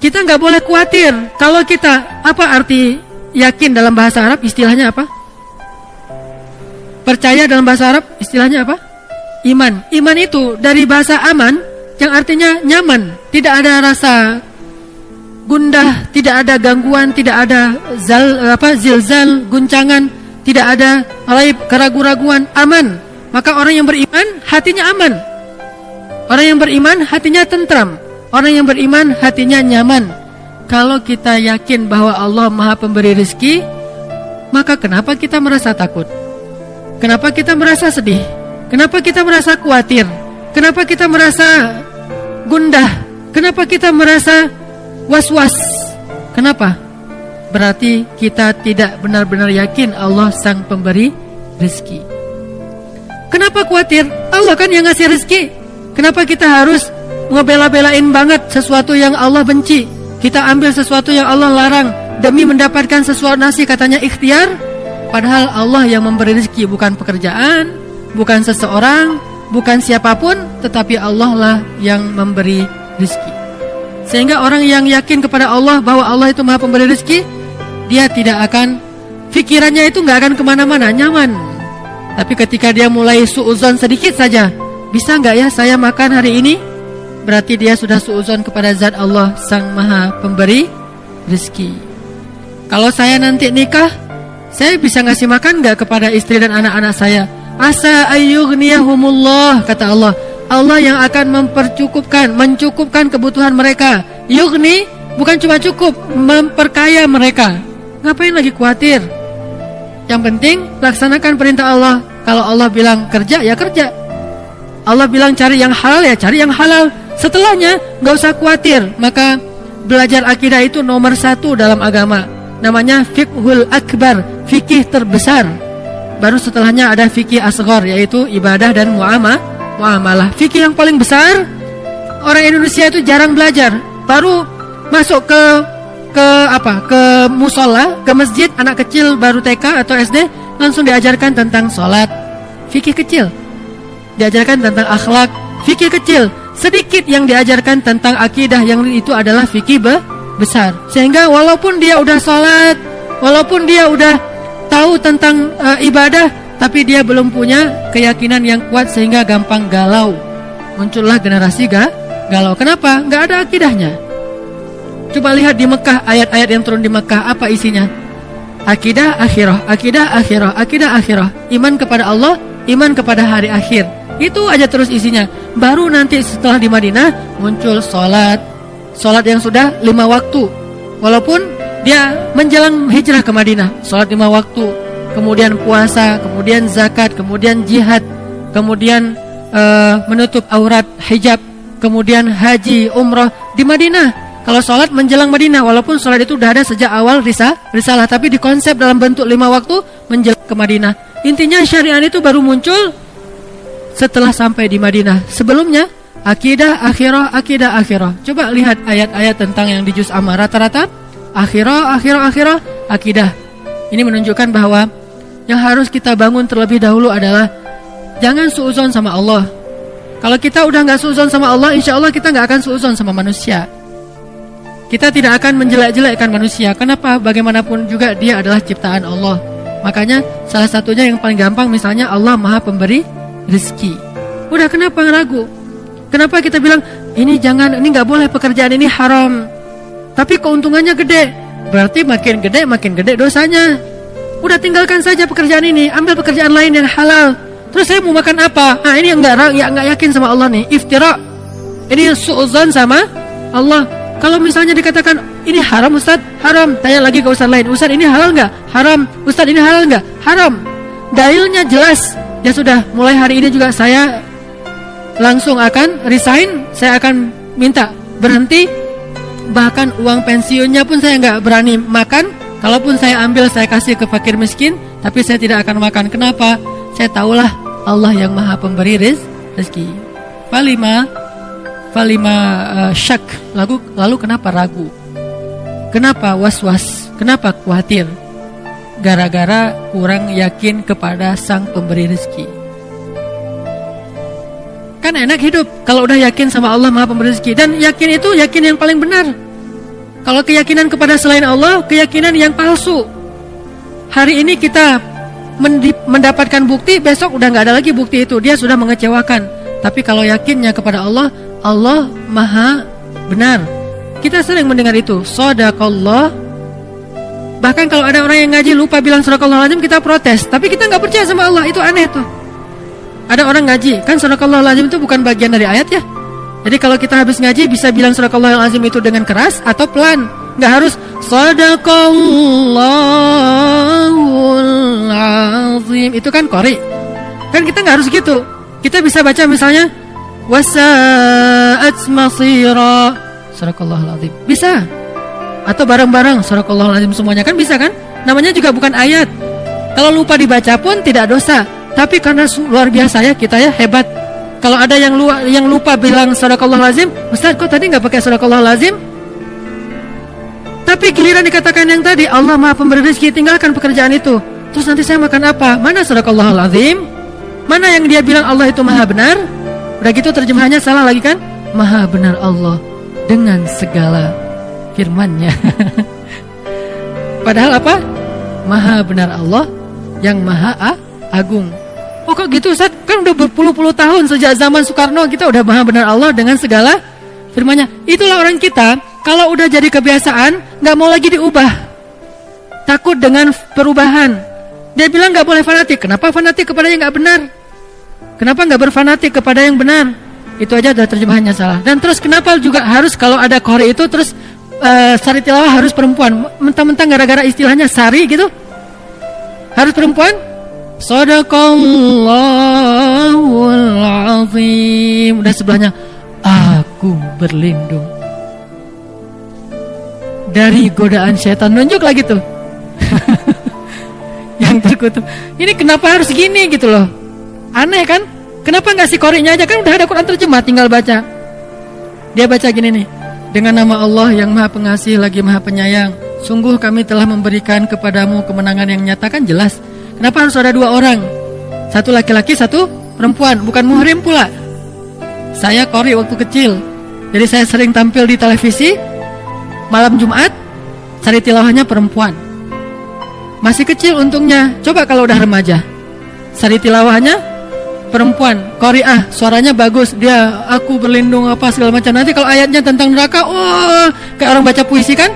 Kita nggak boleh khawatir. Kalau kita, apa arti yakin dalam bahasa Arab? Istilahnya apa? Percaya dalam bahasa Arab istilahnya apa? Iman. Iman itu dari bahasa aman yang artinya nyaman. Tidak ada rasa gundah, tidak ada gangguan, tidak ada zilzal, guncangan, tidak ada raib, keraguan-raguan, aman. Maka orang yang beriman hatinya aman. Orang yang beriman hatinya tentram. Orang yang beriman hatinya nyaman. Kalau kita yakin bahwa Allah Maha Pemberi rezeki, maka kenapa kita merasa takut? Kenapa kita merasa sedih? Kenapa kita merasa khawatir? Kenapa kita merasa gundah? Kenapa kita merasa was-was? Kenapa? Berarti kita tidak benar-benar yakin Allah Sang Pemberi rezeki. Kenapa khawatir? Allah kan yang ngasih rezeki. Kenapa kita harus ngebela-belain banget sesuatu yang Allah benci? Kita ambil sesuatu yang Allah larang demi mendapatkan sesuatu nasi, katanya ikhtiar. Padahal Allah yang memberi rezeki, bukan pekerjaan, bukan seseorang, bukan siapapun, tetapi Allah lah yang memberi rezeki. Sehingga orang yang yakin kepada Allah bahwa Allah itu Maha Pemberi rezeki, dia tidak akan, pikirannya itu gak akan kemana-mana, nyaman. Tapi ketika dia mulai suuzon sedikit saja, bisa gak ya saya makan hari ini? Berarti dia sudah suuzon kepada zat Allah Sang Maha Pemberi rezeki. Kalau saya nanti nikah, saya bisa ngasih makan gak kepada istri dan anak-anak saya? Asa ayyughniyahumullah, kata Allah. Allah yang akan mencukupkan kebutuhan mereka. Yughni bukan cuma cukup, memperkaya mereka. Ngapain lagi khawatir? Yang penting laksanakan perintah Allah. Kalau Allah bilang kerja, ya kerja. Allah bilang cari yang halal, ya cari yang halal. Setelahnya gak usah khawatir. Maka belajar akidah itu nomor 1 dalam agama. Namanya fiqhul akbar, fikih terbesar. Baru setelahnya ada fikih asghar, yaitu ibadah dan muamalah. Fikih yang paling besar, orang Indonesia itu jarang belajar. Baru masuk ke musola, ke masjid, anak kecil baru TK atau SD langsung diajarkan tentang sholat, fikih kecil. Diajarkan tentang akhlak, fikih kecil. Sedikit yang diajarkan tentang akidah, yang itu adalah fikih besar. Sehingga walaupun dia udah sholat, walaupun dia udah tahu tentang ibadah, tapi dia belum punya keyakinan yang kuat sehingga gampang galau. Muncullah generasi galau. Kenapa? Gak ada akidahnya. Coba lihat di Mekah, ayat-ayat yang turun di Mekah, apa isinya? Akidah akhirah, akidah akhirah, akidah akhirah. Iman kepada Allah, iman kepada hari akhir. Itu aja terus isinya. Baru nanti setelah di Madinah muncul sholat yang sudah 5 waktu. Walaupun dia menjelang hijrah ke Madinah, sholat 5 waktu, kemudian puasa, kemudian zakat, kemudian jihad, kemudian menutup aurat, hijab, kemudian haji, umrah di Madinah. Kalau sholat menjelang Madinah, walaupun sholat itu udah ada sejak awal risalah, tapi dikonsep dalam bentuk 5 waktu menjelang ke Madinah. Intinya syariat itu baru muncul setelah sampai di Madinah. Sebelumnya akidah akhirah, akidah akhirah. Coba lihat ayat-ayat tentang yang di juz amma, rata-rata akhirah, akidah. Ini menunjukkan bahwa yang harus kita bangun terlebih dahulu adalah jangan suuzon sama Allah. Kalau kita udah gak suuzon sama Allah, insya Allah kita gak akan suuzon sama manusia. Kita tidak akan menjelek-jelekkan manusia. Kenapa? Bagaimanapun juga dia adalah ciptaan Allah. Makanya salah satunya yang paling gampang, misalnya Allah Maha Pemberi rezeki. Udah, kenapa ragu? Kenapa kita bilang ini jangan, ini gak boleh, pekerjaan ini haram, tapi keuntungannya gede? Berarti makin gede dosanya. Udah, tinggalkan saja pekerjaan ini, ambil pekerjaan lain yang halal. Terus saya mau makan apa? Nah, ini yang gak yakin sama Allah nih, iftira. Ini suuzon sama Allah. Kalau misalnya dikatakan ini haram Ustaz, haram. Tanya lagi ke Ustaz lain, Ustaz ini halal gak? Haram. Ustaz ini halal gak? Haram. Dalilnya jelas. Ya sudah, mulai hari ini juga saya langsung akan resign. Saya akan minta berhenti. Bahkan uang pensiunnya pun saya gak berani makan. Kalaupun saya ambil, saya kasih ke fakir miskin, tapi saya tidak akan makan. Kenapa? Saya tahulah Allah yang Maha Pemberi rezeki. Falima syak. Lalu kenapa ragu? Kenapa was-was? Kenapa khawatir? Gara-gara kurang yakin kepada Sang Pemberi rezeki. Kan enak hidup kalau udah yakin sama Allah Maha Pemberi rezeki. Dan yakin itu yakin yang paling benar. Kalau keyakinan kepada selain Allah, keyakinan yang palsu. Hari ini kita mendapatkan bukti, besok udah nggak ada lagi bukti itu, dia sudah mengecewakan. Tapi kalau yakinnya kepada Allah, Allah maha benar. Kita sering mendengar itu, shadaqallah. Bahkan kalau ada orang yang ngaji lupa bilang shadaqallahul-azim, kita protes. Tapi kita nggak percaya sama Allah, itu aneh tuh. Ada orang ngaji, kan shadaqallahul-azim itu bukan bagian dari ayat ya. Jadi kalau kita habis ngaji bisa bilang shadaqallahul azim itu dengan keras atau pelan. Nggak harus shadaqallahul azim. Itu kan qori. Kan kita nggak harus gitu. Kita bisa baca misalnya wasa'at masira shadaqallahul azim. Bisa. Atau bareng-bareng shadaqallahul azim semuanya kan bisa kan? Namanya juga bukan ayat. Kalau lupa dibaca pun tidak dosa. Tapi karena luar biasa ya kita ya, hebat. Kalau ada yang lupa bilang shadaqallahul azim, Ustaz kok tadi nggak pakai shadaqallahul azim? Tapi giliran dikatakan yang tadi, Allah maha pemberi rezeki, tinggalkan pekerjaan itu. Terus nanti saya makan apa? Mana shadaqallahul azim? Mana yang dia bilang Allah itu maha benar? Udah gitu terjemahannya salah lagi kan? Maha benar Allah dengan segala firman-Nya. Padahal apa? Maha benar Allah yang maha agung. Oh kok gitu Ustaz? Kan udah berpuluh-puluh tahun sejak zaman Soekarno kita udah maha benar Allah dengan segala firman-Nya. Itulah orang kita, kalau udah jadi kebiasaan gak mau lagi diubah. Takut dengan perubahan. Dia bilang gak boleh fanatik. Kenapa fanatik kepada yang gak benar? Kenapa gak berfanatik kepada yang benar? Itu aja udah terjemahannya salah. Dan terus kenapa juga harus kalau ada qori itu terus sari tilawah harus perempuan? Mentang-mentang gara-gara istilahnya sari gitu harus perempuan? Shadaqallahul azim. Udah sebelahnya aku berlindung dari godaan syaitan, nunjuk lagi tuh. Yang terkutuk. Ini kenapa harus gini gitu loh. Aneh kan? Kenapa nggak si qori'nya aja, kan udah ada Quran terjemah, tinggal baca. Dia baca gini nih. Dengan nama Allah yang maha pengasih lagi maha penyayang, sungguh kami telah memberikan kepadamu kemenangan yang nyata. Kan jelas. Kenapa harus ada dua orang? Satu laki-laki, satu perempuan. Bukan muhrim pula. Saya qori waktu kecil. Jadi saya sering tampil di televisi. Malam Jumat, sari tilawahnya perempuan. Masih kecil untungnya. Coba kalau udah remaja, sari tilawahnya perempuan. Qori'ah, suaranya bagus. Dia aku berlindung apa segala macam. Nanti kalau ayatnya tentang neraka, oh, kayak orang baca puisi kan?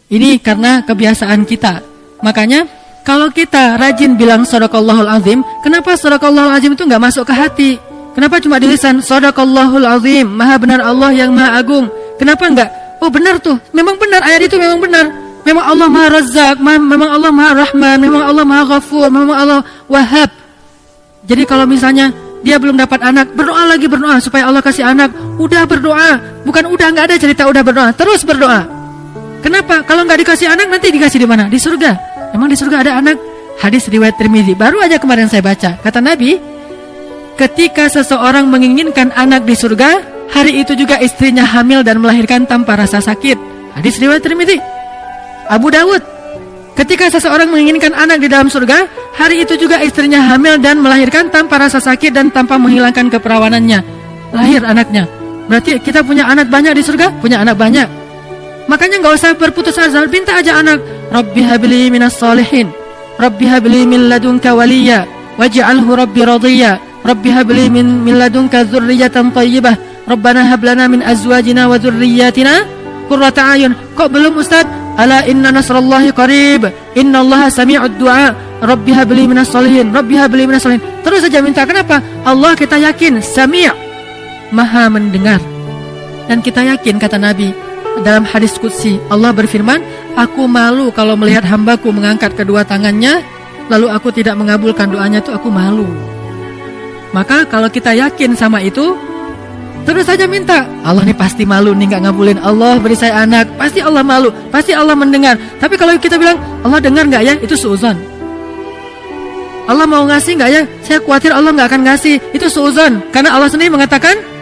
Ini karena kebiasaan kita. Makanya kalau kita rajin bilang shadaqallahul azim, kenapa shadaqallahul azim itu gak masuk ke hati? Kenapa cuma di lisan? Shadaqallahul azim, maha benar Allah yang maha agung. Kenapa enggak? Oh benar tuh, memang benar, ayat itu memang benar. Memang Allah maha razzaq, memang Allah maha rahman, memang Allah maha ghafur, memang Allah wahhab. Jadi kalau misalnya dia belum dapat anak, berdoa lagi, berdoa supaya Allah kasih anak. Udah berdoa, bukan udah, nggak ada cerita udah berdoa, terus berdoa. Kenapa? Kalau nggak dikasih anak nanti dikasih di mana? Di surga. Emang di surga ada anak? Hadis riwayat Tirmidzi. Baru aja kemarin saya baca. Kata Nabi, ketika seseorang menginginkan anak di surga, hari itu juga istrinya hamil dan melahirkan tanpa rasa sakit. Hadis riwayat Tirmidzi. Abu Dawud, ketika seseorang menginginkan anak di dalam surga, hari itu juga istrinya hamil dan melahirkan tanpa rasa sakit dan tanpa menghilangkan keperawanannya. Lahir anaknya. Berarti kita punya anak banyak di surga? Punya anak banyak. Makanya gak usah berputus asa, minta aja anak. Rabbi habli minas salihin, Rabbi habli min ladunka waliya, waj'alhu Rabbi radiyya, Rabbi habli min ladunka dzurriyyatan thayyibah, Rabbana hab lana min azwajina wa dzurriyyatina qurrata a'yun. Kok belum Ustaz? Ala inna nasrallahi qarib, innallaha sami'ud du'a, Rabbi habli minas salihin, Rabbi habli minas salihin. Terus saja minta. Kenapa? Allah kita yakin Sami', maha mendengar. Dan kita yakin, kata Nabi dalam hadis qudsi, Allah berfirman, aku malu kalau melihat hambaku mengangkat kedua tangannya lalu aku tidak mengabulkan doanya, itu aku malu. Maka kalau kita yakin sama itu, terus saja minta. Allah nih pasti malu nih gak ngabulin. Allah beri saya anak, pasti Allah malu, pasti Allah mendengar. Tapi kalau kita bilang Allah dengar gak ya, itu suuzon. Allah mau ngasih gak ya, saya khawatir Allah gak akan ngasih, itu suuzon. Karena Allah sendiri mengatakan,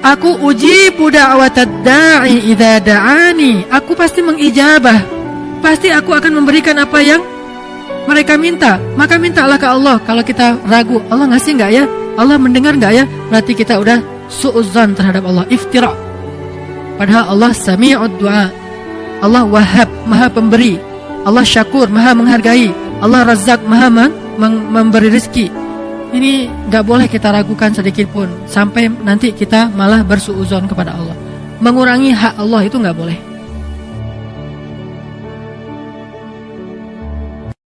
aku ujibu da'watad da'i idza da'ani. Aku pasti mengijabah. Pasti aku akan memberikan apa yang mereka minta. Maka mintalah ke Allah. Kalau kita ragu, Allah ngasih enggak ya? Allah mendengar enggak ya? Berarti kita udah su'udzan terhadap Allah, iftira. Padahal Allah Sami'ud Du'a, Allah Wahhab, Maha Pemberi, Allah Syakur, Maha Menghargai, Allah Razzaq, Maha memberi rezeki. Ini gak boleh kita ragukan sedikit pun, sampai nanti kita malah bersuuzon kepada Allah. Mengurangi hak Allah itu gak boleh.